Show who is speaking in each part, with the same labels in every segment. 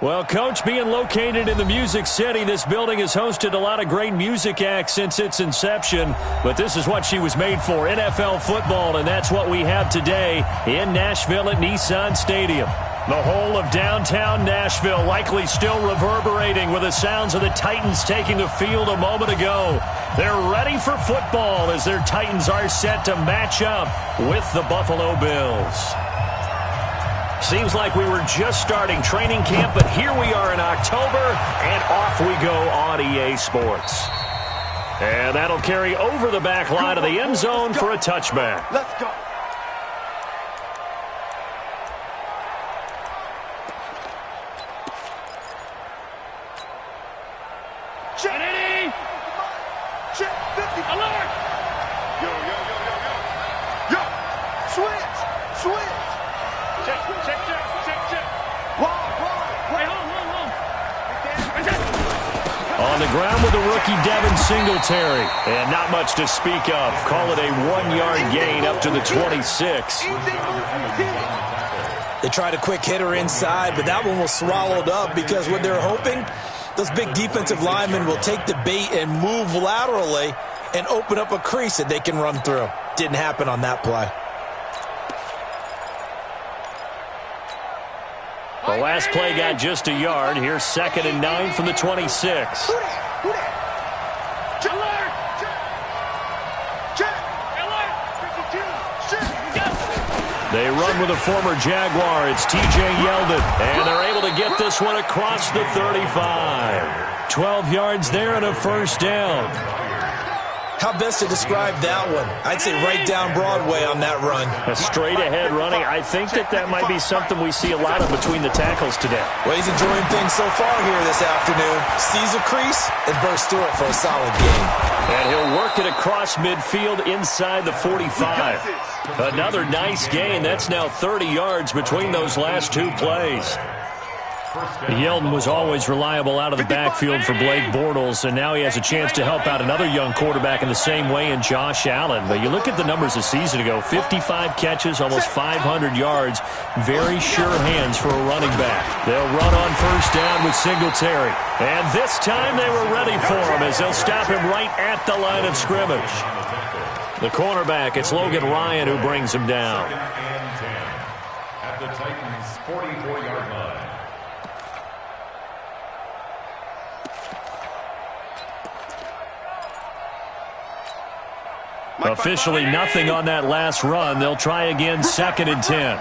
Speaker 1: Well, Coach, being located in the Music City, this building has hosted a lot of great music acts since its inception, but this is what she was made for, NFL football, and that's what we have today in Nashville at Nissan Stadium. The whole of downtown Nashville likely still reverberating with the sounds of the Titans taking the field a moment ago. They're ready for football as their Titans are set to match up with the Buffalo Bills. Seems like we were just starting training camp, but here we are in October, and off we go on EA Sports. And that'll carry over the back line of the end zone for a touchback.
Speaker 2: Let's go. Check. Check. 50. Alert. Yo. Yo. Switch. Check. Wait, hold.
Speaker 1: On the ground with the rookie Devin Singletary. And not much to speak of. Call it a 1-yard gain up to the 26.
Speaker 3: They tried a quick hitter inside, but that one was swallowed up because what they're hoping, those big defensive linemen will take the bait and move laterally and open up a crease that they can run through. Didn't happen on that play.
Speaker 1: The last play got just a yard. Here's 2nd and 9 from the 26. They run with a former Jaguar. It's TJ Yeldon. And they're able to get this one across the 35. 12 yards there and a first down.
Speaker 3: How best to describe that one? I'd say right down Broadway on that run.
Speaker 1: A straight-ahead running. I think that might be something we see a lot of between the tackles today.
Speaker 3: Well, he's enjoying things so far here this afternoon. Sees a crease and bursts through it for a solid gain.
Speaker 1: And he'll work it across midfield inside the 45. Another nice gain. That's now 30 yards between those last two plays. Yeldon was always reliable out of the backfield for Blake Bortles, and now he has a chance to help out another young quarterback in the same way in Josh Allen. But you look at the numbers a season ago, 55 catches, almost 500 yards, very sure hands for a running back. They'll run on first down with Singletary. And this time they were ready for him as they'll stop him right at the line of scrimmage. The cornerback, it's Logan Ryan who brings him down.
Speaker 4: At the Titans' 44-yard line.
Speaker 1: Officially nothing on that last run. They'll try again, 2nd and 10.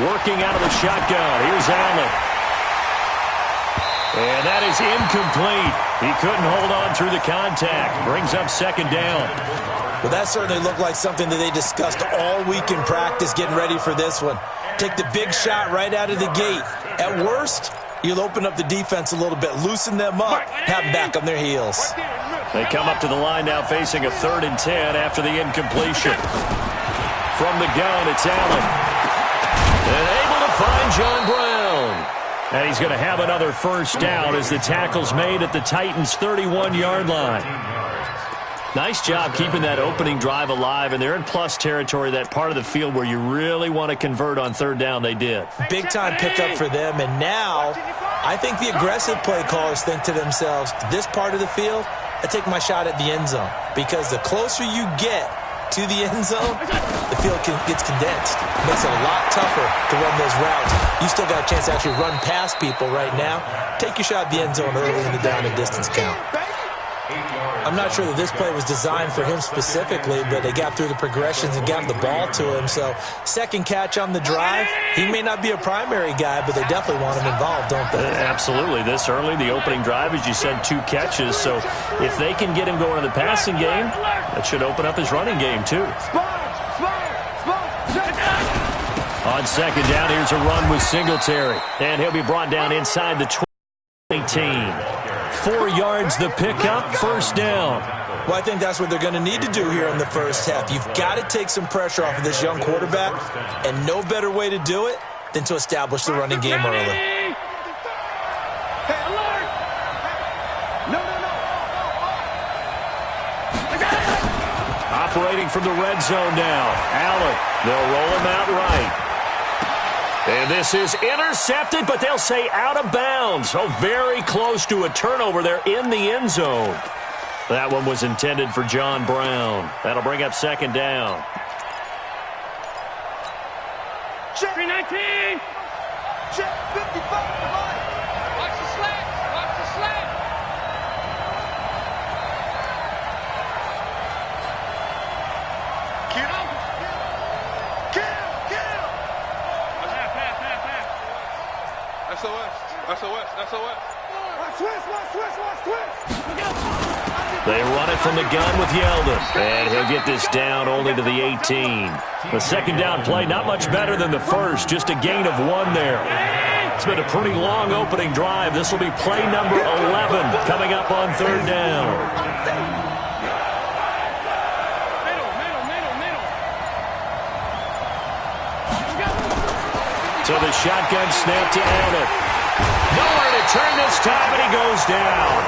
Speaker 1: Working out of the shotgun. Here's Allen. And that is incomplete. He couldn't hold on through the contact. Brings up 2nd down.
Speaker 3: Well, that certainly looked like something that they discussed all week in practice getting ready for this one. Take the big shot right out of the gate. At worst, you'll open up the defense a little bit, loosen them up, have them back on their heels.
Speaker 1: They come up to the line now facing a 3rd and 10 after the incompletion. From the gun, it's Allen. And able to find John Brown. And he's going to have another first down as the tackle's made at the Titans' 31-yard line. Nice job keeping that opening drive alive, and they're in plus territory, that part of the field where you really want to convert on 3rd down. They did.
Speaker 3: Big-time pickup for them, and now I think the aggressive play callers think to themselves, this part of the field, I take my shot at the end zone, because the closer you get to the end zone, the field gets condensed. It makes it a lot tougher to run those routes. You still got a chance to actually run past people right now. Take your shot at the end zone early in the down and distance count. I'm not sure that this play was designed for him specifically, but they got through the progressions and got the ball to him. So, 2nd catch on the drive. He may not be a primary guy, but they definitely want him involved, don't they?
Speaker 1: Absolutely. This early, the opening drive, as you said, 2 catches. So, if they can get him going in the passing game, that should open up his running game, too. On 2nd down, here's a run with Singletary. And he'll be brought down inside the 18. 4 yards the pickup, first down.
Speaker 3: Well, I think that's what they're going to need to do here in the first half. You've got to take some pressure off of this young quarterback, and no better way to do it than to establish the running game early.
Speaker 1: from the red zone now. Allen, they'll roll him out right. And this is intercepted, but they'll say out of bounds. So very close to a turnover there in the end zone. That one was intended for John Brown. That'll bring up second down.
Speaker 2: Check 319. Check 55. Watch the slant. Watch the slant. Kill. Pass. SOS. Watch twist.
Speaker 1: They run it from the gun with Yeldon. And he'll get this down only to the 18. The second down play, not much better than the first. Just a gain of 1 there. It's been a pretty long opening drive. This will be play number 11 coming up on third down. So the shotgun snap to Allen. Nowhere to turn this time, and he goes down.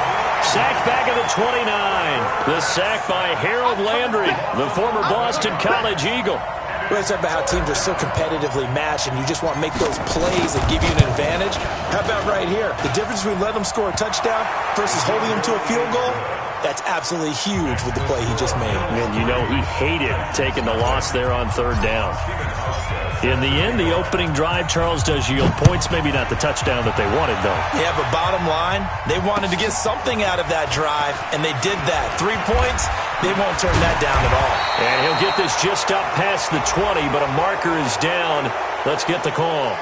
Speaker 1: Sacked back at the 29. The sack by Harold Landry, the former Boston College Eagle.
Speaker 3: We always talk about how teams are so competitively matched, and you just want to make those plays that give you an advantage. How about right here? The difference between letting them score a touchdown versus holding them to a field goal, that's absolutely huge with the play he just made.
Speaker 1: And you know he hated taking the loss there on third down. In the end, the opening drive, Charles, does yield points. Maybe not the touchdown that they wanted, though.
Speaker 3: Yeah, but bottom line, they wanted to get something out of that drive, and they did that. 3 points, they won't turn that down at all.
Speaker 1: And he'll get this just up past the 20, but a marker is down. Let's get the call.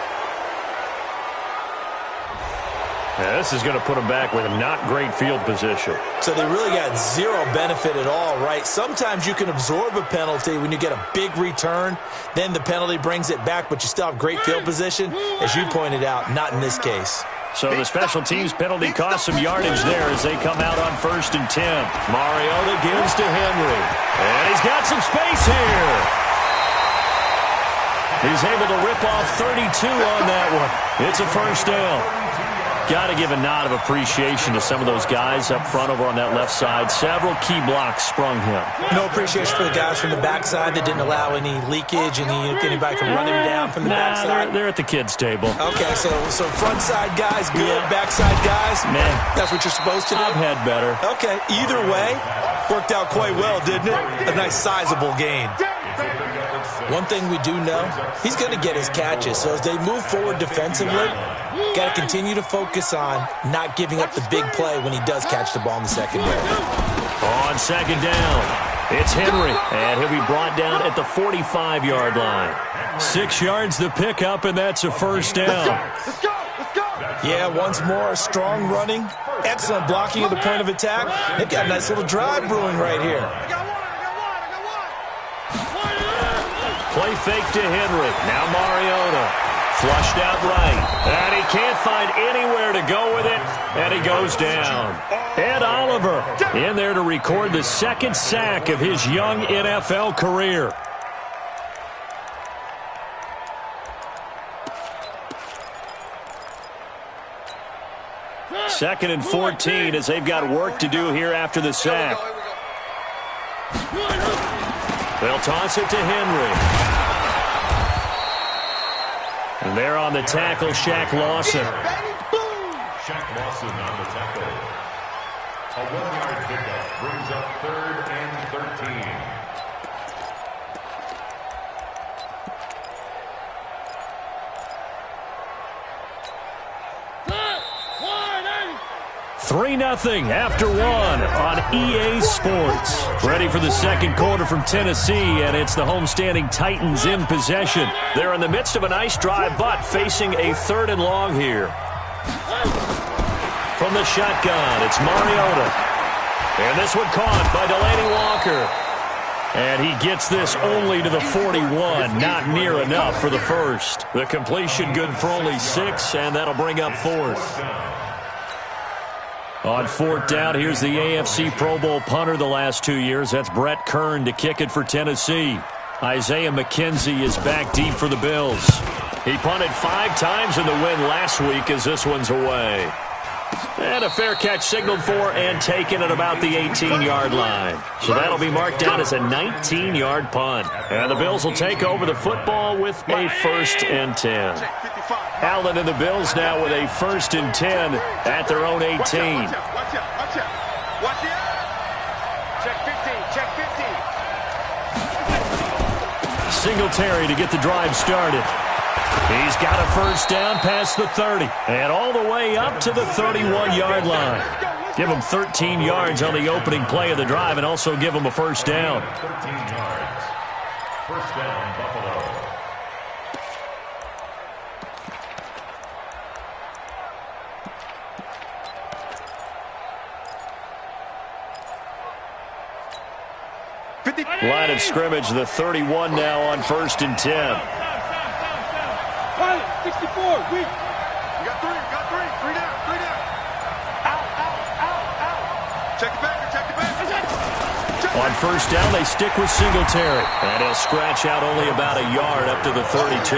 Speaker 1: Yeah, this is going to put them back with a not great field position.
Speaker 3: So they really got zero benefit at all, right? Sometimes you can absorb a penalty when you get a big return. Then the penalty brings it back, but you still have great field position. As you pointed out, not in this case.
Speaker 1: So the special teams penalty cost some yardage there as they come out on 1st and 10. Mariota gives to Henry. And he's got some space here. He's able to rip off 32 on that one. It's a first down. Got to give a nod of appreciation to some of those guys up front over on that left side. Several key blocks sprung him.
Speaker 3: No appreciation for the guys from the backside that didn't allow any leakage, and anybody can run him down from the backside.
Speaker 1: They're at the kids' table.
Speaker 3: Okay, so front side guys good, backside guys,
Speaker 1: man,
Speaker 3: that's what you're supposed to do?
Speaker 1: I've had better.
Speaker 3: Okay, either way, worked out quite well, didn't it? A nice sizable gain. One thing we do know, he's going to get his catches. So as they move forward defensively, got to continue to focus on not giving up the big play when he does catch the ball in the secondary.
Speaker 1: On second down, it's Henry, and he'll be brought down at the 45-yard line. 6 yards the pickup, and that's a first down.
Speaker 2: Let's go.
Speaker 3: Yeah, once more, strong running, excellent blocking at the point of attack. They've got a nice little drive brewing right here.
Speaker 1: Play fake to Henry. Now Mariota. Flushed out right. And he can't find anywhere to go with it. And he goes down. Ed Oliver in there to record the second sack of his young NFL career. Second and 14 as they've got work to do here after the sack. They'll toss it to Henry. And there on the tackle, Shaq Lawson.
Speaker 4: Shaq Lawson on the tackle. A 1-yard pickup brings up 3rd and 13.
Speaker 1: 3-0 after 1 on EA Sports. Ready for the second quarter from Tennessee, and it's the homestanding Titans in possession. They're in the midst of a nice drive, but facing a 3rd and long here. From the shotgun, it's Mariota. And this one caught by Delaney Walker. And he gets this only to the 41, not near enough for the first. The completion good for only 6, and that'll bring up 4th. On 4th down, here's the AFC Pro Bowl punter the last 2 years. That's Brett Kern to kick it for Tennessee. Isaiah McKenzie is back deep for the Bills. He punted 5 times in the win last week as this one's away. And a fair catch signaled for and taken at about the 18-yard line. So that'll be marked down as a 19-yard punt. And the Bills will take over the football with a 1st and 10. Allen and the Bills now with a 1st and 10 at their own 18.
Speaker 2: Watch out. Watch it. Check 15. Check 15.
Speaker 1: Singletary to get the drive started. He's got a 1st down past the 30 and all the way up to the 31-yard line. Give him 13 yards on the opening play of the drive and also give him a 1st down.
Speaker 4: 13 yards. 1st down, Buffalo.
Speaker 1: Line of scrimmage, the 31 now on 1st and 10.
Speaker 2: 64, weak. You got 3 down. Out. Check it back.
Speaker 1: On 1st down, they stick with Singletary. And he'll scratch out only about a yard up to the 32.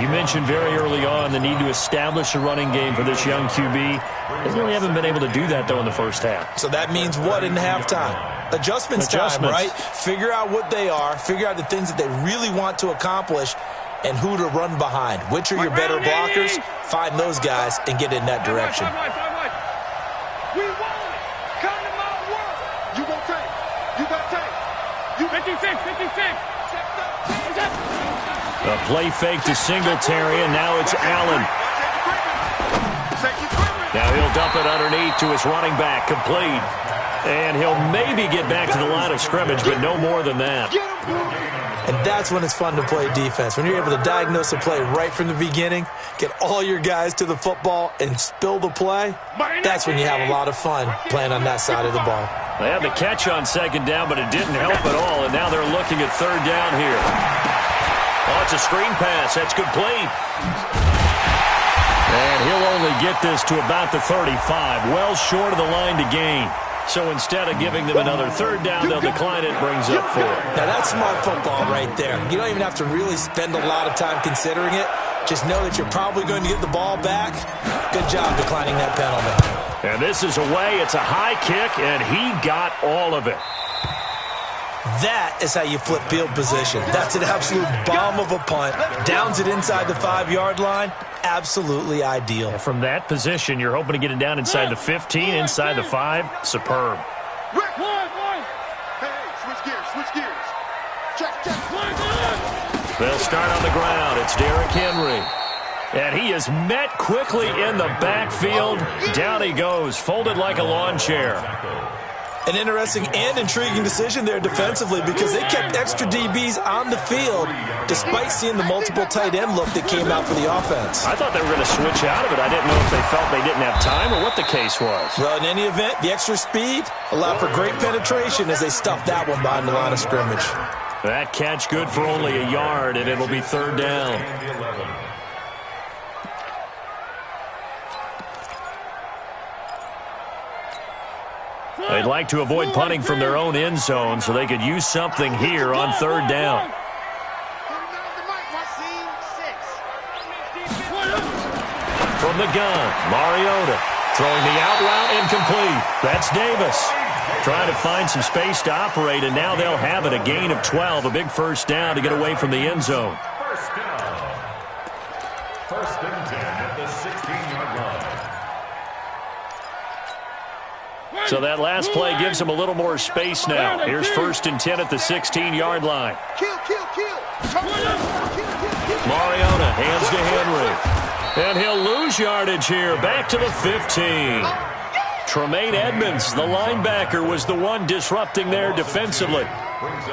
Speaker 1: You mentioned very early on the need to establish a running game for this young QB. They really haven't been able to do that, though, in the first half.
Speaker 3: So that means what in halftime? Adjustments time, right? Figure out what they are. Figure out the things that they really want to accomplish and who to run behind. Which are your better blockers? Find those guys and get in that direction.
Speaker 2: We want it. Come to my work. You gon' take. You got take. You 56.
Speaker 1: A play fake to Singletary, and now it's Allen. Now he'll dump it underneath to his running back, complete. And he'll maybe get back to the line of scrimmage, but no more than that.
Speaker 3: And that's when it's fun to play defense. When you're able to diagnose a play right from the beginning, get all your guys to the football, and spill the play, that's when you have a lot of fun playing on that side of the ball.
Speaker 1: They had the catch on 2nd down, but it didn't help at all, and now they're looking at 3rd down here. Oh, it's a screen pass. That's complete. And he'll only get this to about the 35, well short of the line to gain. So instead of giving them another 3rd down, they'll decline it, brings up 4.
Speaker 3: Now that's smart football right there. You don't even have to really spend a lot of time considering it. Just know that you're probably going to get the ball back. Good job declining that penalty.
Speaker 1: And this is away. It's a high kick, and he got all of it.
Speaker 3: That is how you flip field position. That's an absolute bomb of a punt. Downs it inside the 5-yard line. Absolutely ideal.
Speaker 1: And from that position, you're hoping to get it down inside the 15, inside the 5. Superb.
Speaker 2: Hey, switch gears. Check.
Speaker 1: They'll start on the ground. It's Derrick Henry. And he is met quickly in the backfield. Down he goes, folded like a lawn chair.
Speaker 3: An interesting and intriguing decision there defensively because they kept extra DBs on the field despite seeing the multiple tight end look that came out for the offense.
Speaker 1: I thought they were going to switch out of it. I didn't know if they felt they didn't have time or what the case was.
Speaker 3: Well, in any event, the extra speed allowed for great penetration as they stuffed that one behind the line of scrimmage.
Speaker 1: That catch good for only a yard, and it'll be 3rd down. They'd like to avoid punting from their own end zone so they could use something here on 3rd down. From the gun, Mariota throwing the out route incomplete. That's Davis. Trying to find some space to operate, and now they'll have it. A gain of 12, a big 1st down to get away from the end zone.
Speaker 4: 1st and 10 at the 16-yard line.
Speaker 1: So that last play gives them a little more space now. Here's 1st and 10 at the 16-yard line.
Speaker 2: Kill.
Speaker 1: Mariota hands to Henry. And he'll lose yardage here. Back to the 15. Tremaine Edmonds, the linebacker, was the one disrupting there defensively.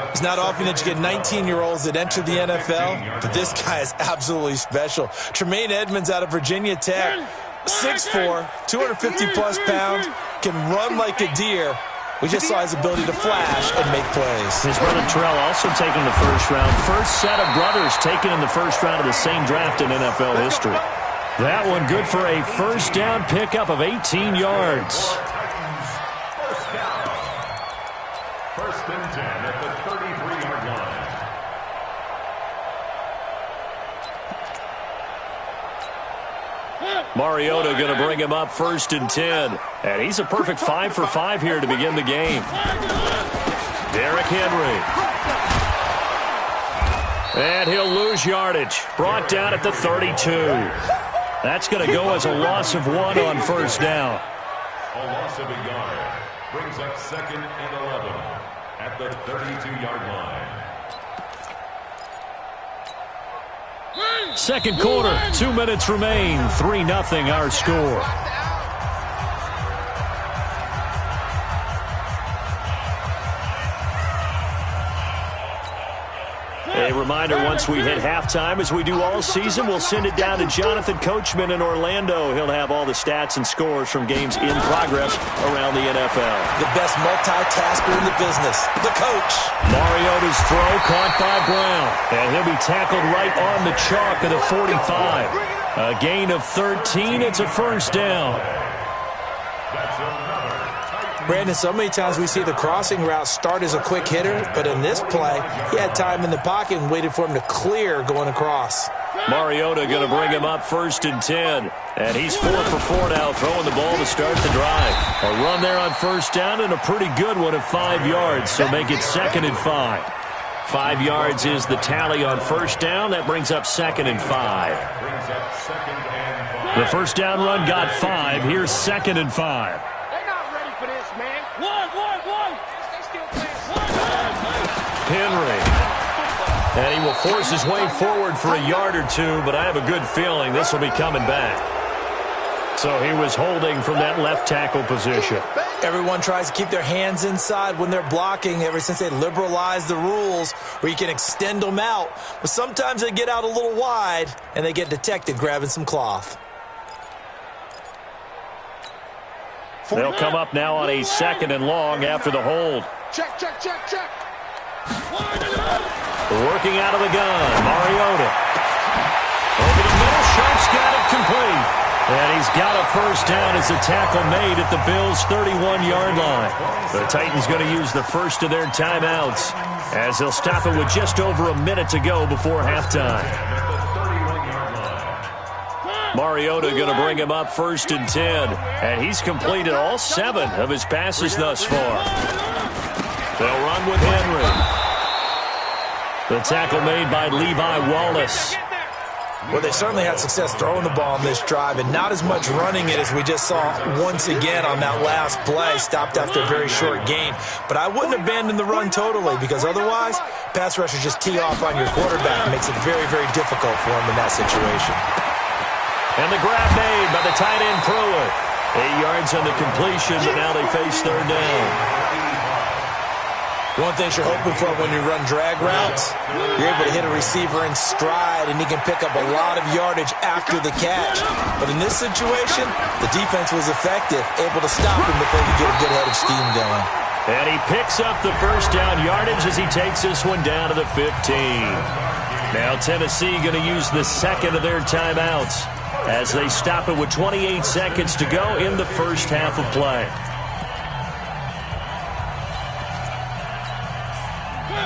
Speaker 3: It's not often that you get 19-year-olds that enter the NFL, but this guy is absolutely special. Tremaine Edmonds out of Virginia Tech, 6'4", 250-plus pounds, can run like a deer. We just saw his ability to flash and make plays.
Speaker 1: His brother Terrell also taken in the 1st round. First set of brothers taken in the 1st round of the same draft in NFL history. That one good for a 1st down pickup of 18 yards.
Speaker 4: 1st and 10 at the 33-yard line.
Speaker 1: Mariota going to bring him up 1st and 10. And he's a perfect 5 for 5 here to begin the game. Derrick Henry. And he'll lose yardage. Brought down at the 32. That's going to go as a loss of 1 on 1st down.
Speaker 4: A loss of a yard brings up 2nd and 11 at the 32-yard line.
Speaker 1: Second quarter, 2 minutes remain. 3-0 our score. A reminder, once we hit halftime, as we do all season, we'll send it down to Jonathan Coachman in Orlando. He'll have all the stats and scores from games in progress around the NFL.
Speaker 3: The best multitasker in the business, the coach.
Speaker 1: Mariota's throw caught by Brown, and he'll be tackled right on the chalk of the 45. A gain of 13. It's a 1st down.
Speaker 3: Brandon, so many times we see the crossing route start as a quick hitter, but in this play, he had time in the pocket and waited for him to clear going across.
Speaker 1: Mariota going to bring him up 1st and 10. And he's 4 for 4 now, throwing the ball to start the drive. A run there on 1st down and a pretty good one of 5 yards, so make it 2nd and 5. 5 yards is the tally on 1st down. That brings up 2nd and 5. The 1st down run got 5. Here's 2nd and 5. Henry. And he will force his way forward for a yard or 2, but I have a good feeling this will be coming back. So he was holding from that left tackle position.
Speaker 3: Everyone tries to keep their hands inside when they're blocking ever since they liberalized the rules where you can extend them out. But sometimes they get out a little wide and they get detected grabbing some cloth.
Speaker 1: They'll come up now on a 2nd and long after the hold.
Speaker 2: Check.
Speaker 1: Working out of the gun, Mariota. Over the middle, Sharp's got it complete. And he's got a 1st down as a tackle made at the Bills' 31-yard line. The Titans going to use the first of their timeouts as they'll stop it with just over a minute to go before halftime. Mariota going to bring him up 1st and 10. And he's completed all 7 of his passes thus far. They'll run with Henry. The tackle made by Levi Wallace.
Speaker 3: Well, they certainly had success throwing the ball on this drive and not as much running it as we just saw once again on that last play, stopped after a very short gain. But I wouldn't abandon the run totally because otherwise, pass rushers just tee off on your quarterback. It makes it very, very difficult for him in that situation.
Speaker 1: And the grab made by the tight end Pruitt. 8 yards on the completion, but now they face 3rd down.
Speaker 3: One thing you're hoping for when you run drag routes, you're able to hit a receiver in stride and he can pick up a lot of yardage after the catch. But in this situation, the defense was effective, able to stop him before he get a good head of steam going.
Speaker 1: And he picks up the 1st down yardage as he takes this one down to the 15. Now Tennessee going to use the 2nd of their timeouts as they stop it with 28 seconds to go in the first half of play.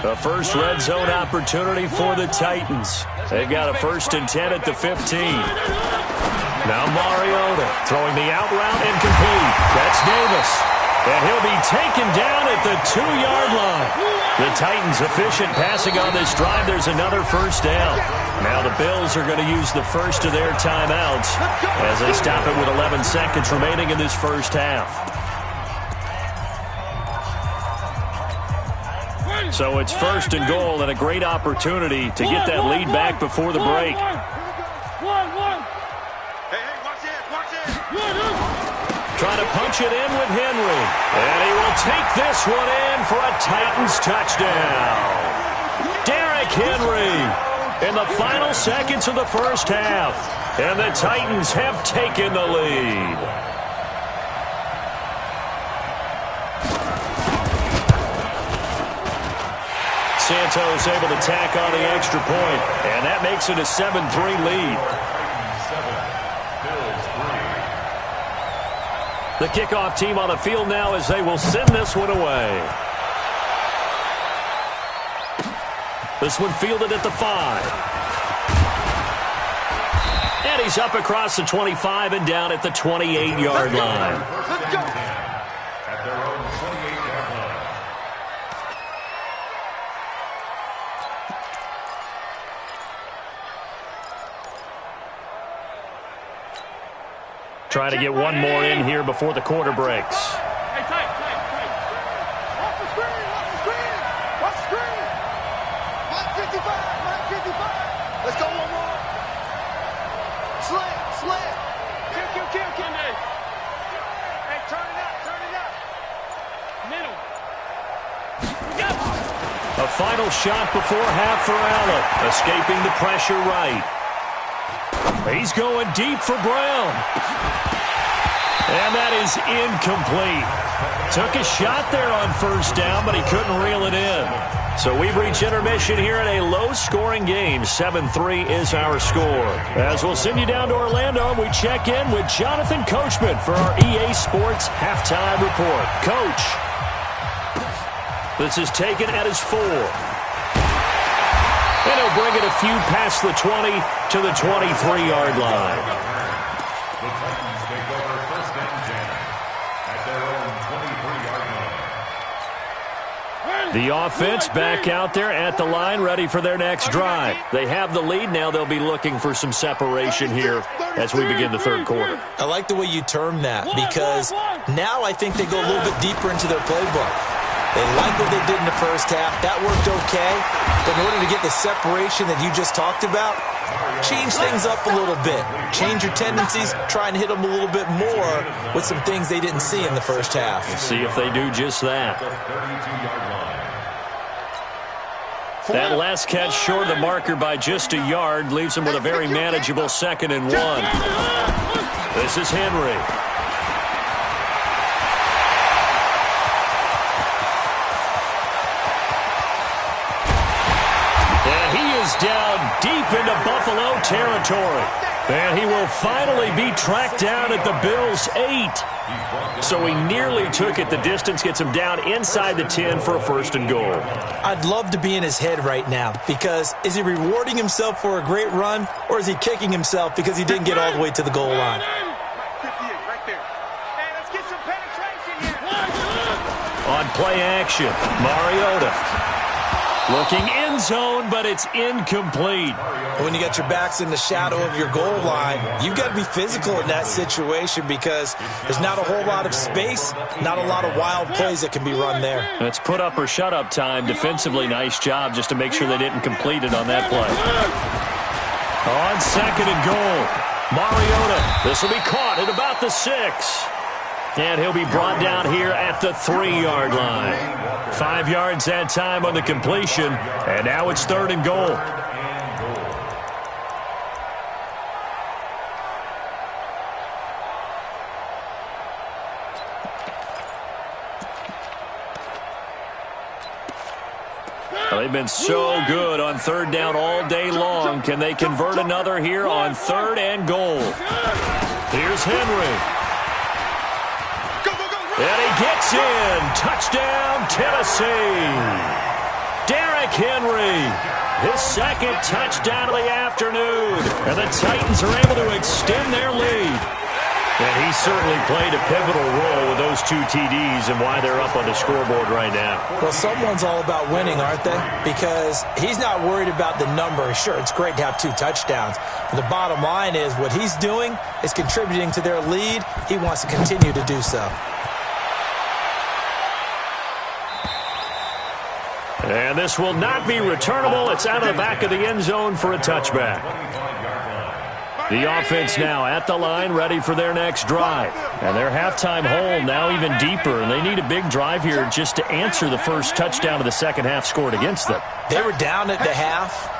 Speaker 1: The first red zone opportunity for the Titans. They've got a 1st and 10 at the 15. Now Mariota throwing the out route and complete. That's Davis. And he'll be taken down at the 2-yard line. The Titans efficient passing on this drive. There's another 1st down. Now the Bills are going to use the first of their timeouts as they stop it with 11 seconds remaining in this first half. So it's 1st and goal and a great opportunity to get that lead back before the break. Trying to punch it in with Henry. And he will take this one in for a Titans touchdown. Derrick Henry in the final seconds of the first half. And the Titans have taken the lead. Santos able to tack on the extra point, and that makes it a 7-3 lead. The kickoff team on the field now as they will send this one away. This one fielded at the 5. And he's up across the 25 and down at the 28-yard line.
Speaker 4: At their own 28-yard line.
Speaker 1: Trying to get one more in here before the quarter breaks.
Speaker 2: Hey, tight. Off the screen. Watch the screen. Mike 55. Let's go one more. Slam. Kill, Kenny. Hey, turn it up. Middle. Go.
Speaker 1: A final shot before half for Allen. Escaping the pressure right. He's going deep for Brown. And that is incomplete. Took a shot there on first down, but he couldn't reel it in. So we've reached intermission here in a low-scoring game. 7-3 is our score. As we'll send you down to Orlando, we check in with Jonathan Coachman for our EA Sports Halftime Report. Coach, this is taken at his 4. And he'll bring it a few past the 20 to the 23-yard line.
Speaker 4: The Titans take over first down 10 at their own 23-yard line.
Speaker 1: The offense back out there at the line, ready for their next drive. They have the lead now. They'll be looking for some separation here as we begin the third quarter.
Speaker 3: I like the way you term that because now I think they go a little bit deeper into their playbook. They like what they did in the first half. That worked okay. But in order to get the separation that you just talked about, change things up a little bit. Change your tendencies. Try and hit them a little bit more with some things they didn't see in the first half.
Speaker 1: See if they do just that. That last catch short of the marker by just a yard leaves him with a very manageable 2nd and 1. This is Henry. Down deep into Buffalo territory. And he will finally be tracked down at the Bills' 8. So he nearly took it the distance, gets him down inside the 10 for a 1st and goal.
Speaker 3: I'd love to be in his head right now because is he rewarding himself for a great run or is he kicking himself because he didn't get all the way to the goal line?
Speaker 2: Right there. Hey, let's get some penetration here.
Speaker 1: On play action, Mariota. Looking end zone, but it's incomplete.
Speaker 3: When you got your backs in the shadow of your goal line, you've got to be physical in that situation because there's not a whole lot of space, not a lot of wild plays that can be run there.
Speaker 1: It's put up or shut up time. Defensively, nice job just to make sure they didn't complete it on that play. On 2nd and goal, Mariota. This will be caught at about the 6. And he'll be brought down here at the 3-yard line. 5 yards that time on the completion. And now it's 3rd and goal. They've been so good on 3rd down all day long. Can they convert another here on 3rd and goal? Here's Henry. And he gets in. Touchdown, Tennessee. Derrick Henry. His 2nd touchdown of the afternoon. And the Titans are able to extend their lead. And he certainly played a pivotal role with those 2 TDs and why they're up on the scoreboard right now.
Speaker 3: Well, someone's all about winning, aren't they? Because he's not worried about the number. Sure, it's great to have 2 touchdowns. But the bottom line is what he's doing is contributing to their lead. He wants to continue to do so.
Speaker 1: And this will not be returnable. It's out of the back of the end zone for a touchback. The offense now at the line, ready for their next drive. And their halftime hole now even deeper. And they need a big drive here just to answer the first touchdown of the second half scored against them.
Speaker 3: They were down at the half.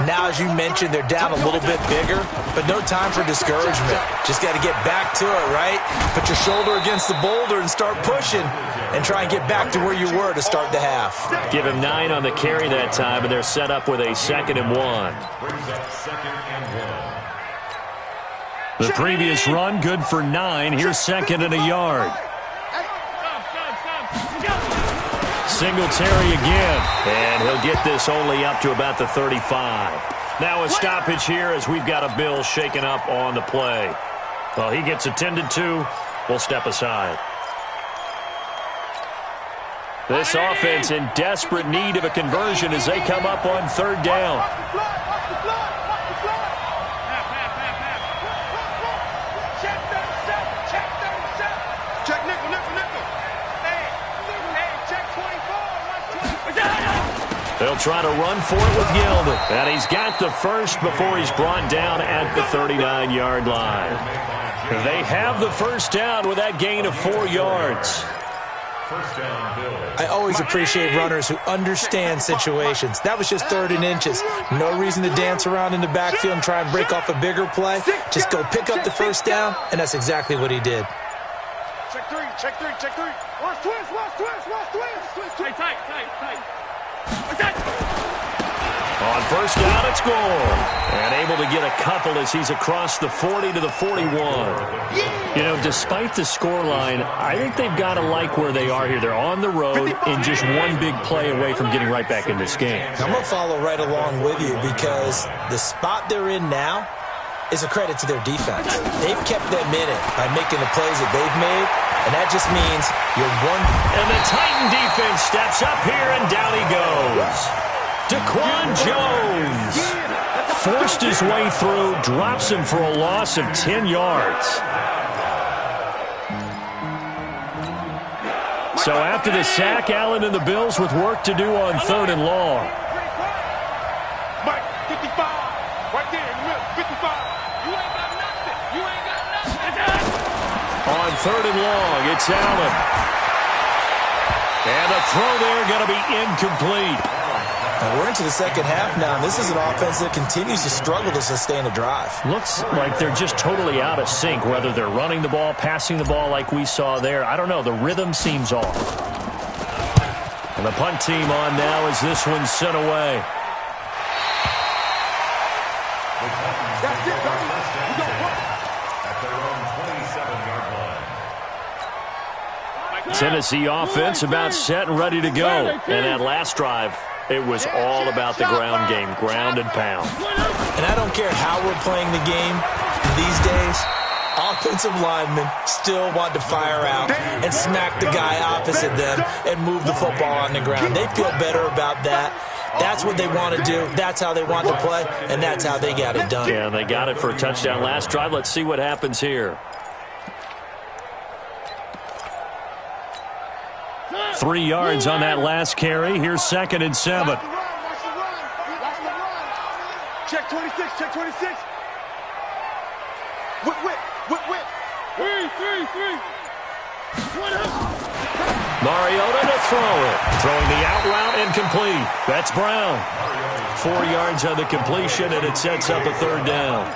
Speaker 3: Now, as you mentioned, they're down a little bit bigger, but no time for discouragement. Just got to get back to it, right? Put your shoulder against the boulder and start pushing and try and get back to where you were to start the half.
Speaker 1: Give him 9 on the carry that time, and they're set up with a 2nd and 1.
Speaker 4: Brings up 2nd and 1.
Speaker 1: The previous run, good for 9. Here's 2nd and a yard. Singletary again, and he'll get this only up to about the 35. Now a stoppage here as we've got a Bill shaken up on the play. Well, he gets attended to. We'll step aside. This offense in desperate need of a conversion as they come up on third down.
Speaker 2: Check nickel, nickel, nickel. Hey, check 24.
Speaker 1: They'll try to run for it with Gilden. And he's got the first before he's brought down at the 39-yard line. They have the first down with that gain of 4 yards.
Speaker 3: I always appreciate runners who understand situations. That was just 3rd and inches. No reason to dance around in the backfield and try and break off a bigger play. Just go pick up the first down, and that's exactly what he did.
Speaker 2: Check 3, check 3, check 3. Watch twist, watch twist, watch twist. Tight, tight, tight, tight.
Speaker 1: On first down, it's Gore. And able to get a couple as he's across the 40 to the 41. You know, despite the scoreline, I think they've got to like where they are here. They're on the road and just one big play away from getting right back in this game.
Speaker 3: I'm going to follow right along with you because the spot they're in now is a credit to their defense. They've kept them in it by making the plays that they've made, and that just means you're one.
Speaker 1: And the Titan defense steps up here, and down he goes. Daquan Jones forced his way through, drops him for a loss of 10 yards. So after the sack, Allen and the Bills with work to do on 3rd and long.
Speaker 2: Mike, 55. Right there in the middle, 55. You ain't got nothing. You ain't got nothing.
Speaker 1: On 3rd and long, it's Allen. And the throw there going to be incomplete.
Speaker 3: Now we're into the second half now, and this is an offense that continues to struggle to sustain a drive.
Speaker 1: Looks like they're just totally out of sync, whether they're running the ball, passing the ball like we saw there. I don't know. The rhythm seems off. And the punt team on now as this one's sent away.
Speaker 2: That's it, baby. We go punt.
Speaker 4: At their own 27-yard line.
Speaker 1: Tennessee offense about set and ready to go. And that last drive, it was all about the ground game, ground and pound.
Speaker 3: And I don't care how we're playing the game these days, offensive linemen still want to fire out and smack the guy opposite them and move the football on the ground. They feel better about that. That's what they want to do. That's how they want to play, and that's how they got it done.
Speaker 1: Yeah, they got it for a touchdown last drive. Let's see what happens here. 3 yards on that last carry. Here's 2nd and 7.
Speaker 2: Watch the run, watch the run. Watch the run. Check 26, check 26. Whip, whip, whip, whip. 3.
Speaker 1: Mariota to throw it. Throwing the out route incomplete. That's Brown. 4 yards on the completion, and it sets up a 3rd down.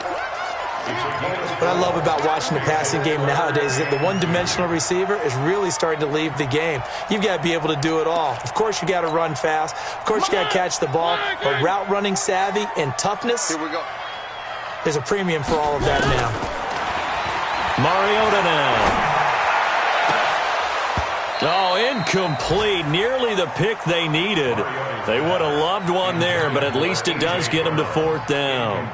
Speaker 3: What I love about watching the passing game nowadays is that the one-dimensional receiver is really starting to leave the game. You've got to be able to do it all. Of course, you got to run fast. Of course, you got to catch the ball. But route running savvy and toughness,
Speaker 2: Here we go.
Speaker 3: there's a premium for all of that now.
Speaker 1: Mariota now. Oh, incomplete. Nearly the pick they needed. They would have loved one there, but at least it does get them to 4th down.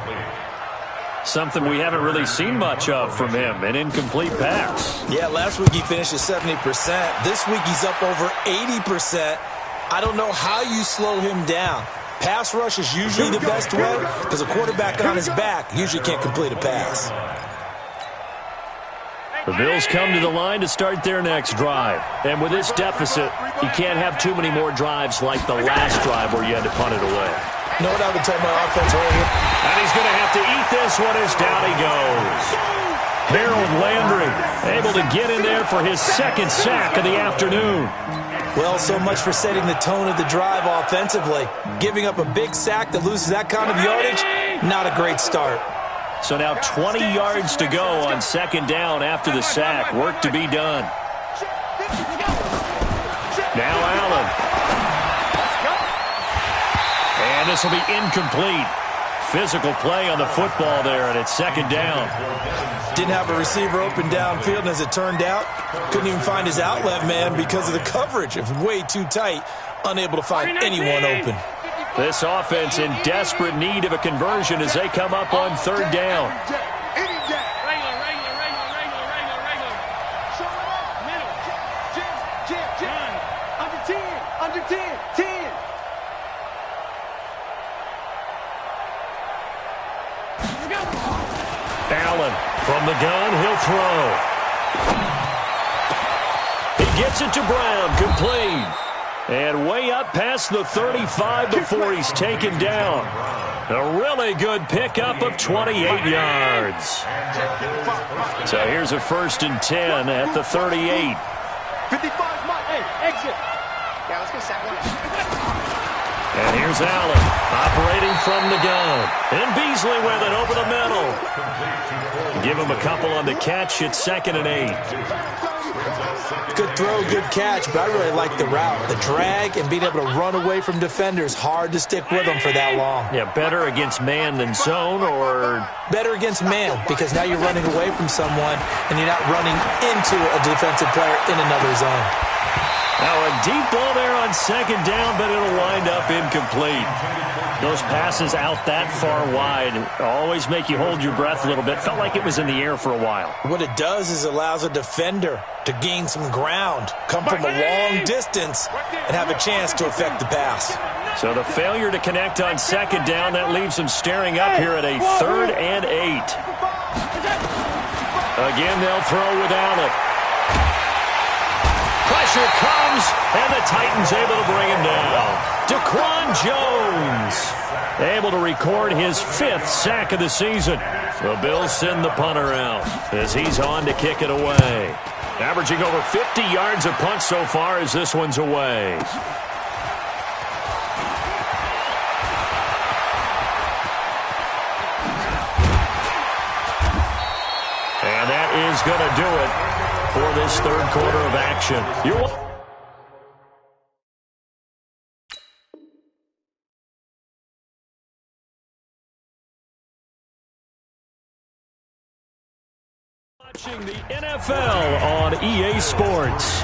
Speaker 1: Something we haven't really seen much of from him, an incomplete pass.
Speaker 3: Yeah, last week he finished at 70%. This week he's up over 80%. I don't know how you slow him down. Pass rush is usually the best way because a quarterback on his back usually can't complete a pass.
Speaker 1: The Bills come to the line to start their next drive. And with this deficit, you can't have too many more drives like the last drive where you had to punt it away.
Speaker 3: You know what I would tell my offense right here?
Speaker 1: And he's going to have to eat this one as down he goes. Harold Landry able to get in there for his 2nd sack of the afternoon.
Speaker 3: Well, so much for setting the tone of the drive offensively. Giving up a big sack that loses that kind of yardage, not a great start.
Speaker 1: So now 20 yards to go on 2nd down after the sack. Work to be done. Now Allen. And this will be incomplete. Physical play on the football there, and it's 2nd down.
Speaker 3: Didn't have a receiver open downfield, and as it turned out, couldn't even find his outlet man because of the coverage. It was way too tight, unable to find anyone open.
Speaker 1: This offense in desperate need of a conversion as they come up on third down. Allen from the gun, he'll throw. He gets it to Brown, complete. And way up past the 35 before he's taken down. A really good pickup of 28 yards. So here's a 1st and 10 at the 38.
Speaker 2: 55, Mike. Hey, exit. Yeah, let's get sack one.
Speaker 1: And here's Allen operating from the gun. And Beasley with it over the middle. Give him a couple on the catch. It's 2nd and 8.
Speaker 3: Good throw, good catch, but I really like the route. The drag and being able to run away from defenders, hard to stick with them for that long.
Speaker 1: Yeah, better against man than zone, or?
Speaker 3: Better against man, because now you're running away from someone and you're not running into a defensive player in another zone.
Speaker 1: Now a deep ball there on 2nd down, but it'll wind up incomplete. Those passes out that far wide always make you hold your breath a little bit. Felt like it was in the air for a while.
Speaker 3: What it does is allows a defender to gain some ground, come from a long distance, and have a chance to affect the pass.
Speaker 1: So the failure to connect on 2nd down, that leaves them staring up here at a 3rd and 8. Again, they'll throw without it. Pressure comes, and the Titans able to bring him down. Daquan Jones able to record his 5th sack of the season. The Bills send the punter out as he's on to kick it away. Averaging over 50 yards a punt so far as this one's away. And that is going to do it for this 3rd quarter of action. Watching the NFL on EA Sports.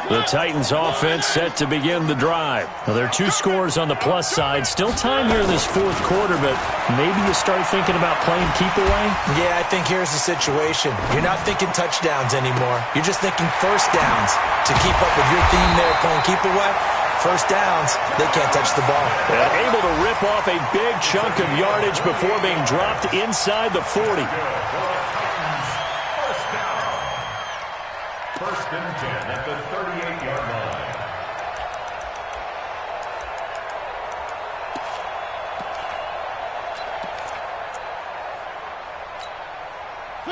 Speaker 1: The Titans offense set to begin the drive. Well, there are 2 scores on the plus side. Still time here in this 4th quarter, but maybe you start thinking about playing keep away?
Speaker 3: Yeah, I think here's the situation. You're not thinking touchdowns anymore. You're just thinking 1st downs. To keep up with your theme there playing keep away, 1st downs, they can't touch the ball.
Speaker 1: And able to rip off a big chunk of yardage before being dropped inside the 40.
Speaker 4: 1st and 10 at the 38-yard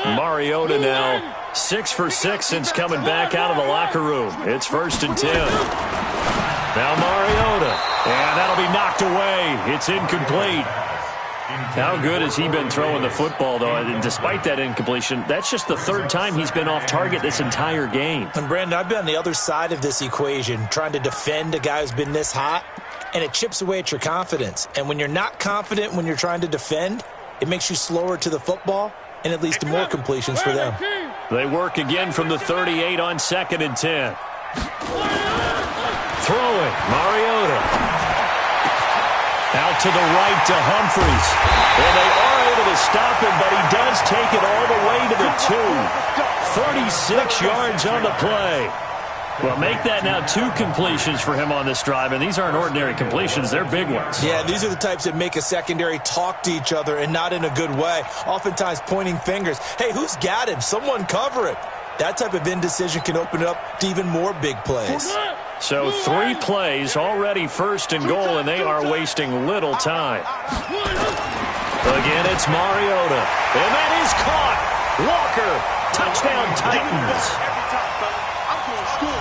Speaker 4: line.
Speaker 1: Mariota now 6 for 6 since coming back out of the locker room. It's 1st and 10. Now Mariota, and that'll be knocked away. It's incomplete. How good has he been throwing the football, though? And despite that incompletion, that's just the 3rd time he's been off target this entire game.
Speaker 3: And Brandon, I've been on the other side of this equation, trying to defend a guy who's been this hot, and it chips away at your confidence. And when you're not confident when you're trying to defend, it makes you slower to the football, and it leads to more completions for them.
Speaker 1: They work again from the 38 on 2nd and 10. Throwing, Mariota. Out to the right to Humphries. And they are able to stop him, but he does take it all the way to the 2. 36 yards on the play. Well, make that now 2 completions for him on this drive, and these aren't ordinary completions. They're big ones.
Speaker 3: Yeah, these are the types that make a secondary talk to each other and not in a good way, oftentimes pointing fingers. Hey, who's got him? Someone cover it. That type of indecision can open it up to even more big plays.
Speaker 1: So 3 plays, already 1st and goal, and they are wasting little time. Again, it's Mariota. And that is caught. Walker, touchdown Titans.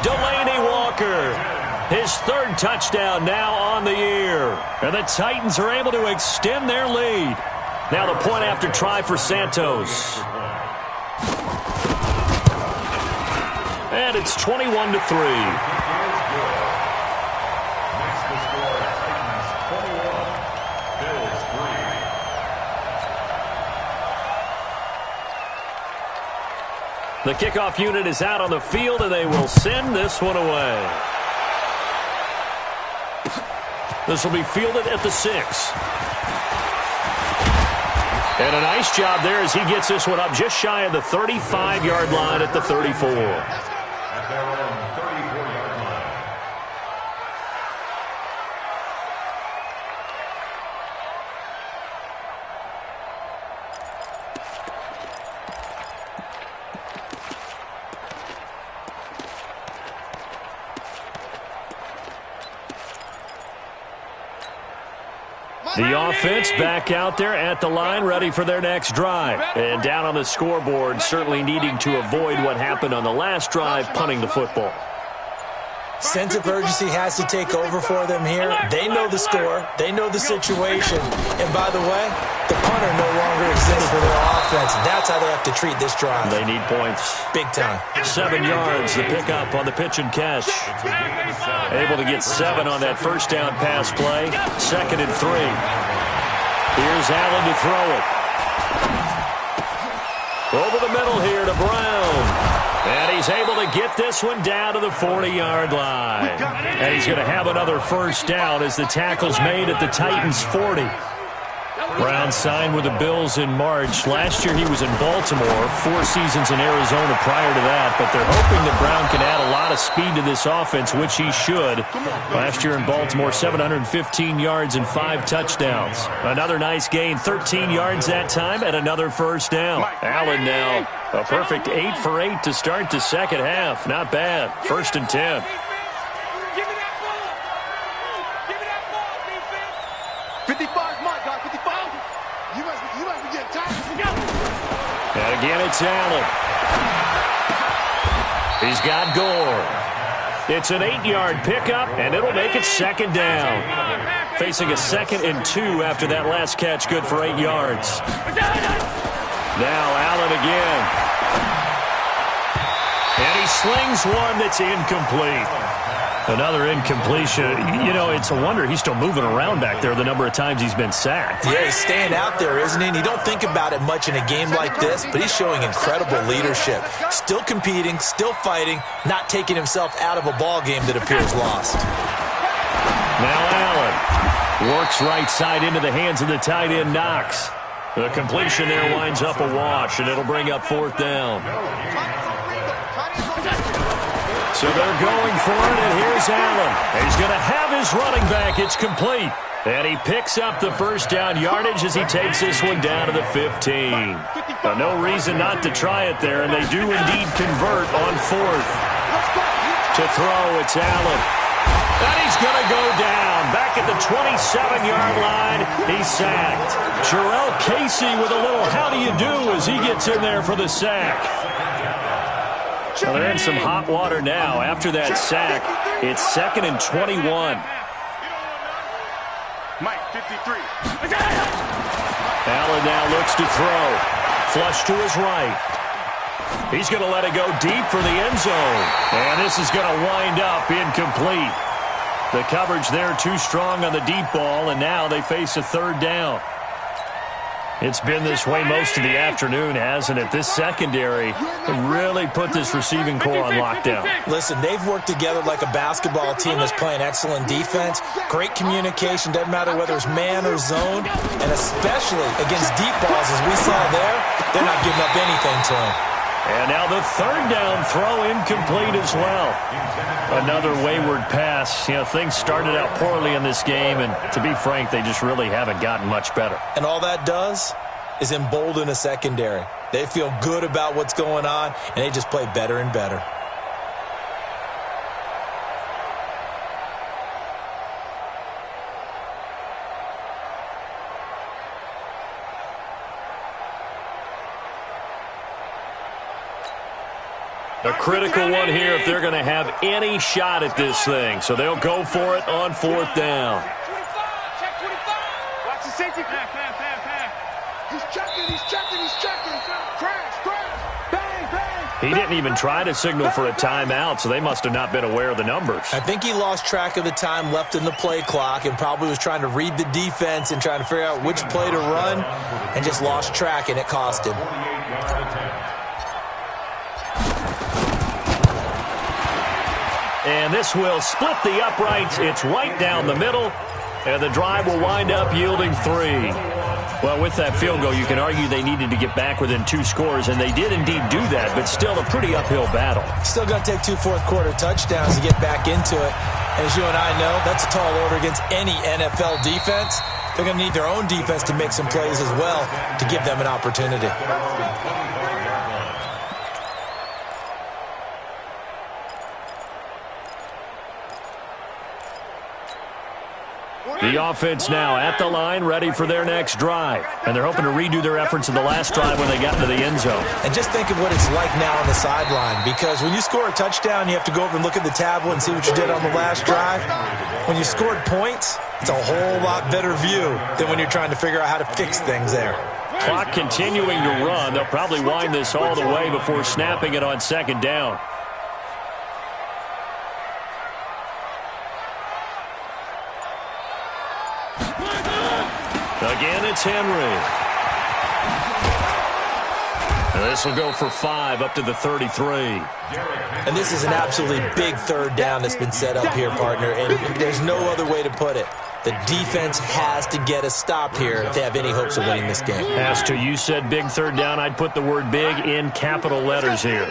Speaker 1: Delaney Walker, his 3rd touchdown now on the year. And the Titans are able to extend their lead. Now the point after try for Santos. And it's 21-3. The kickoff unit is out on the field, and they will send this one away. This will be fielded at the 6. And a nice job there as he gets this one up just shy of the 35-yard line at the 34.
Speaker 4: At their own 34-yard line.
Speaker 1: The offense back out there at the line, ready for their next drive. And down on the scoreboard, certainly needing to avoid what happened on the last drive, punting the football.
Speaker 3: Sense of urgency has to take over for them here. They know the score. They know the situation. And by the way, the punter no longer exists for their offense. That's how they have to treat this drive.
Speaker 1: They need points.
Speaker 3: Big time.
Speaker 1: 7 yards, the pickup on the pitch and catch. Able to get 7 on that first down pass play. 2nd and 3. Here's Allen to throw it. Over the middle here to Brown. And he's able to get this one down to the 40-yard line. And he's going to have another first down as the tackle's made at the Titans' 40. Brown signed with the Bills in March. Last year he was in Baltimore, 4 seasons in Arizona prior to that. But they're hoping that Brown can add a lot of speed to this offense, which he should. Last year in Baltimore, 715 yards and 5 touchdowns. Another nice gain, 13 yards that time, and another first down. Allen now a perfect 8 for 8 to start the second half. Not bad. 1st and 10.
Speaker 2: 55, Mike, got 55. You must be getting tired.
Speaker 1: And again, it's Allen. He's got Gore. It's an 8-yard pickup, and it'll make it 2nd down. Facing a 2nd and 2 after that last catch, good for 8 yards. Now Allen again. And he slings one that's incomplete. Another incompletion. You know, it's a wonder he's still moving around back there the number of times he's been sacked.
Speaker 3: Yeah, he's staying out there, isn't he? And you don't think about it much in a game like this, but he's showing incredible leadership. Still competing, still fighting, not taking himself out of a ball game that appears lost.
Speaker 1: Now Allen works right side into the hands of the tight end, Knox. The completion there winds up a wash, and it'll bring up 4th down. So they're going for it, and here's Allen. He's going to have his running back. It's complete. And he picks up the first down yardage as he takes this one down to the 15. Now, no reason not to try it there, and they do indeed convert on 4th. To throw, it's Allen. And he's going to go down. Back at the 27-yard line, he's sacked. Jarrell Casey with a little how do you do as he gets in there for the sack. Well, they're in some hot water now. After that sack, it's 2nd and 21.
Speaker 2: Mike, 53.
Speaker 1: Allen now looks to throw. Flush to his right. He's going to let it go deep for the end zone. And this is going to wind up incomplete. The coverage there too strong on the deep ball, and now they face a 3rd down. It's been this way most of the afternoon, hasn't it? This secondary really put this receiving core on lockdown.
Speaker 3: Listen, they've worked together like a basketball team that's playing excellent defense. Great communication, doesn't matter whether it's man or zone, and especially against deep balls, as we saw there, they're not giving up anything to them.
Speaker 1: And now the 3rd down throw incomplete as well. Another wayward pass. You know, things started out poorly in this game, and to be frank, they just really haven't gotten much better.
Speaker 3: And all that does is embolden a secondary. They feel good about what's going on, and they just play better and better.
Speaker 1: A critical one here if they're going to have any shot at this thing. So they'll go for it on 4th down.
Speaker 2: Watch the safety. He's checking. Crash. Bang.
Speaker 1: He didn't even try to signal for a timeout, so they must have not been aware of the numbers.
Speaker 3: I think he lost track of the time left in the play clock and probably was trying to read the defense and trying to figure out which play to run and just lost track, and it cost him.
Speaker 1: And this will split the uprights. It's right down the middle. And the drive will wind up yielding 3. Well, with that field goal, you can argue they needed to get back within 2 scores, and they did indeed do that, but still a pretty uphill battle.
Speaker 3: Still going to take 2 fourth-quarter touchdowns to get back into it. And as you and I know, that's a tall order against any NFL defense. They're going to need their own defense to make some plays as well to give them an opportunity.
Speaker 1: The offense now at the line, ready for their next drive. And they're hoping to redo their efforts in the last drive when they got into the end zone.
Speaker 3: And just think of what it's like now on the sideline, because when you score a touchdown, you have to go over and look at the tablet and see what you did on the last drive. When you scored points, it's a whole lot better view than when you're trying to figure out how to fix things there.
Speaker 1: Clock continuing to run. They'll probably wind this all the way before snapping it on second down. Again, it's Henry. And this will go for 5 up to the 33.
Speaker 3: And this is an absolutely big third down that's been set up here, partner, and there's no other way to put it. The defense has to get a stop here if they have any hopes of winning this game.
Speaker 1: As to you said big third down, I'd put the word big in capital letters here.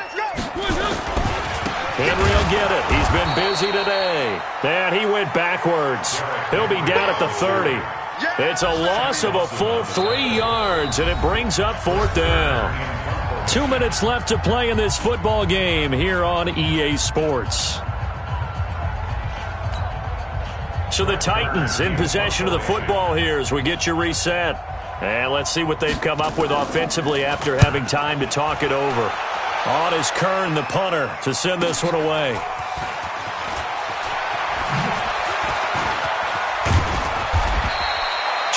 Speaker 1: Henry will get it. He's been busy today. And he went backwards. He'll be down at the 30. It's a loss of a full 3 yards, and it brings up 4th down. 2 minutes left to play in this football game here on EA Sports. So the Titans in possession of the football here as we get you reset. And let's see what they've come up with offensively after having time to talk it over. On is Kern, the punter, to send this one away.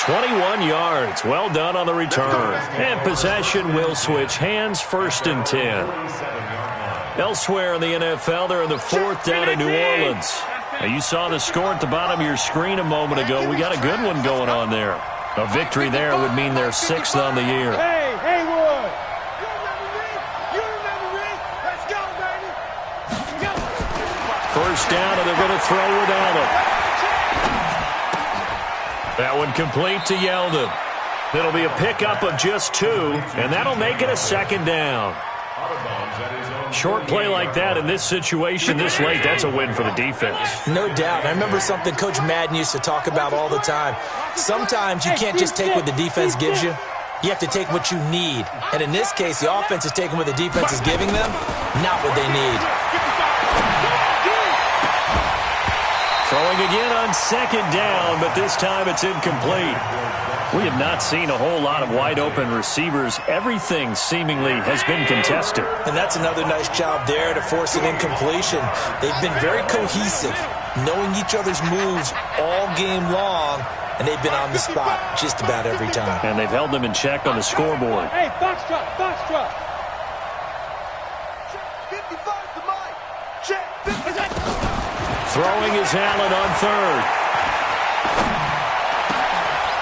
Speaker 1: $21 yards. Well done on the return. And possession will switch hands, 1st and 10. Elsewhere in the NFL, they're in the 4th down in New Orleans. Now, you saw the score at the bottom of your screen a moment ago. We got a good one going on there. A victory there would mean they're 6th on the year.
Speaker 2: Hey, Haywood! You remember me? Let's go, baby! Let's go!
Speaker 1: 1st down, and they're going to throw without it. That one complete to Yeldon. It'll be a pickup of just 2, and that'll make it a 2nd down. Short play like that in this situation this late, that's a win for the defense.
Speaker 3: No doubt. I remember something Coach Madden used to talk about all the time. Sometimes you can't just take what the defense gives you. You have to take what you need. And in this case, the offense is taking what the defense is giving them, not what they need.
Speaker 1: Throwing again on 2nd down, but this time it's incomplete. We have not seen a whole lot of wide-open receivers. Everything seemingly has been contested.
Speaker 3: And that's another nice job there to force an incompletion. They've been very cohesive, knowing each other's moves all game long, and they've been on the spot just about every time.
Speaker 1: And they've held them in check on the scoreboard.
Speaker 2: Hey, Foxtrot, Foxtrot! Check 55 to Mike! Check 55!
Speaker 1: Throwing is Allen on 3rd.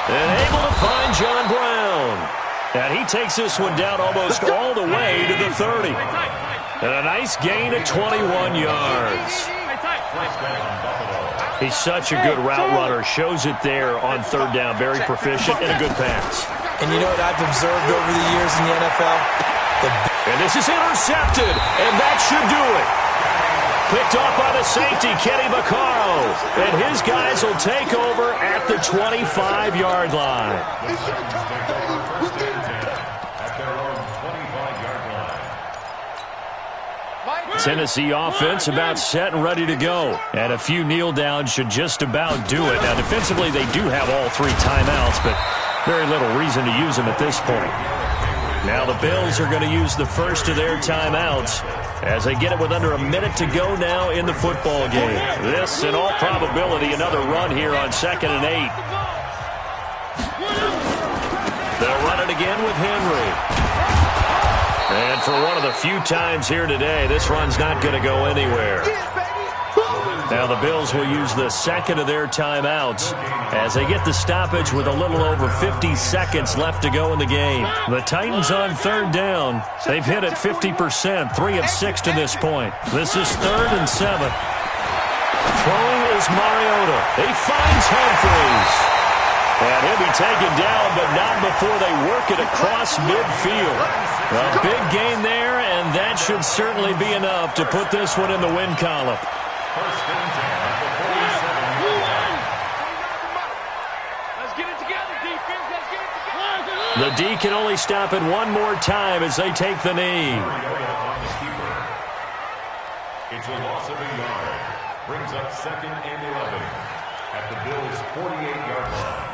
Speaker 1: And able to find John Brown. And he takes this one down almost all the way to the 30. And a nice gain of 21 yards. He's such a good route runner. Shows it there on 3rd down. Very proficient and a good pass.
Speaker 3: And you know what I've observed over the years in the NFL?
Speaker 1: And this is intercepted. And that should do it. Picked off by the safety, Kenny Vaccaro. And his guys will take over at the 25-yard line. Tennessee offense about set and ready to go. And a few kneel downs should just about do it. Now, defensively, they do have all 3 timeouts, but very little reason to use them at this point. Now the Bills are going to use the first of their timeouts as they get it with under a minute to go now in the football game. This, in all probability, another run here on 2nd and 8. They'll run it again with Henry. And for one of the few times here today, this run's not going to go anywhere. Now the Bills will use the second of their timeouts as they get the stoppage with a little over 50 seconds left to go in the game. The Titans on 3rd down. They've hit it 50%, 3 of 6 to this point. This is 3rd and 7. Throwing is Mariota. He finds Humphries. And he'll be taken down, but not before they work it across midfield. A big gain there, and that should certainly be enough to put this one in the win column.
Speaker 4: First and 10 at the 47-yard line.
Speaker 2: Let's get it together, defense. Let's get it together.
Speaker 1: The D can only stop it one more time as they take the knee.
Speaker 4: Mariota on the keeper. It's a loss of a yard. Brings up 2nd and 11 at the Bills' 48-yard line.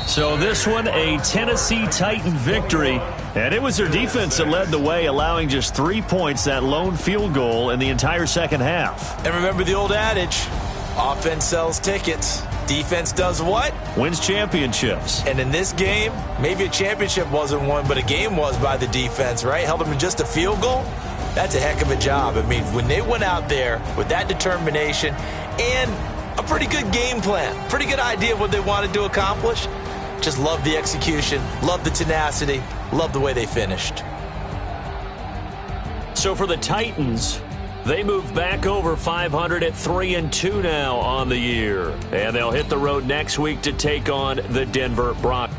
Speaker 1: So this one, a Tennessee Titan victory. And it was their defense that led the way, allowing just 3 points, that lone field goal in the entire second half.
Speaker 3: And remember the old adage, offense sells tickets. Defense does what?
Speaker 1: Wins championships.
Speaker 3: And in this game, maybe a championship wasn't won, but a game was by the defense, right? Held them to just a field goal. That's a heck of a job. I mean, when they went out there with that determination and a pretty good game plan, pretty good idea of what they wanted to accomplish, just love the execution, love the tenacity, love the way they finished.
Speaker 1: So for the Titans, they move back over 500 at 3-2 now on the year. And they'll hit the road next week to take on the Denver Broncos.